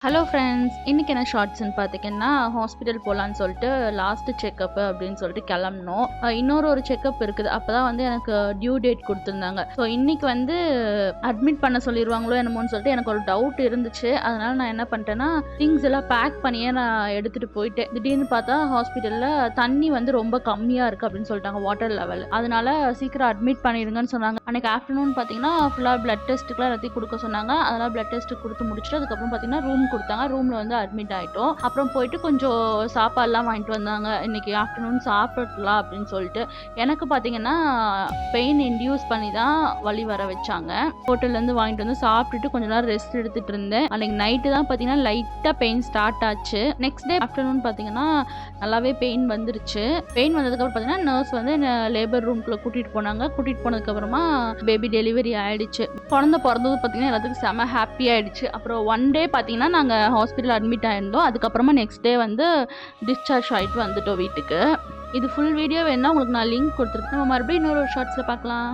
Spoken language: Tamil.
ஹலோ ஃப்ரெண்ட்ஸ், இன்னைக்கு என்ன ஷார்ட்ஸ்ன்னு பார்த்தீங்கன்னா, ஹாஸ்பிட்டல் போகலான்னு சொல்லிட்டு லாஸ்ட் செக்கப் அப்படின்னு சொல்லிட்டு கிளம்புனோம். இன்னொரு செக்கப் இருக்குது. அப்பதான் வந்து எனக்கு டியூ டேட் கொடுத்துருந்தாங்க. ஸோ இன்னைக்கு வந்து அட்மிட் பண்ண சொல்லிடுவாங்களோ என்னமோன்னு சொல்லிட்டு எனக்கு ஒரு டவுட் இருந்துச்சு. அதனால நான் என்ன பண்ணிட்டேன்னா, திங்ஸ் எல்லாம் பேக் பண்ணியே நான் எடுத்துட்டு போயிட்டேன். திடீர்னு பார்த்தா ஹாஸ்பிட்டல்ல தண்ணி வந்து ரொம்ப கம்மியா இருக்கு அப்படின்னு சொல்லிட்டாங்க, வாட்டர் லெவல். அதனால சீக்கிரம் அட்மிட் பண்ணிடுங்கன்னு சொன்னாங்க. அன்னைக்கு ஆஃப்டர்நூன் பார்த்தீங்கன்னா ஃபுல்லாக பிளட் டெஸ்ட்டுக்குலாம் எல்லாத்தையும் கொடுக்க சொன்னாங்க. அதெல்லாம் பிளட் டெஸ்ட் கொடுத்து முடிச்சுட்டு அதுக்கப்புறம் பார்த்தீங்கன்னா ரூம் கொடுத்தாங்க. ரூம்ல வந்து அட்மிட் ஆயிட்டோம். அப்புறம் போயிட்டு கொஞ்சம் சாப்பாடுலாம் வாங்கிட்டு வந்தாங்க. இன்னைக்கு ஆஃப்டர்நூன் சாப்பிடலாம் அப்படின்னு சொல்லிட்டு. எனக்கு பார்த்தீங்கன்னா பெயின் இன்டியூஸ் பண்ணி தான் வலி வர வச்சாங்க. ஹோட்டல்ல இருந்து வாங்கிட்டு வந்து சாப்பிட்டுட்டு கொஞ்ச நேரம் ரெஸ்ட் எடுத்துட்டு இருந்தேன். அன்னைக்கு நைட்டு தான் பார்த்தீங்கன்னா லைட்டா பெயின் ஸ்டார்ட் ஆச்சு. நெக்ஸ்ட் டே ஆஃப்டர்நூன் பார்த்தீங்கன்னா நல்லாவே பெயின் வந்துருச்சு. பெயின் வந்ததுக்கப்புறம் பார்த்தீங்கன்னா நர்ஸ் வந்து லேபர் ரூம்குள்ள கூட்டிட்டு போனாங்க. கூட்டிட்டு போனதுக்கு அப்புறமா பேபி டெலிவரி ஆயிடுச்சு. குழந்தை பிறந்தது பார்த்தீங்கன்னா எல்லாத்துக்கும் செம ஹாப்பி ஆயிடுச்சு. அப்புறம் ஒன் டே பார்த்தீங்கன்னா நாங்க ஹாஸ்பிட்டல் அட்மிட் ஆயிருந்தோம். அதுக்கப்புறமா நெக்ஸ்ட் டே வந்து டிஸ்சார்ஜ் ஆயிட்டு வந்துட்டோம் வீட்டுக்கு. இது ஃபுல் வீடியோ வேணா உங்களுக்கு நான் லிங்க் கொடுத்துருக்கேன். நம்ம மறுபடியும் இன்னொரு ஷார்ட்ஸ்ல பார்க்கலாம்.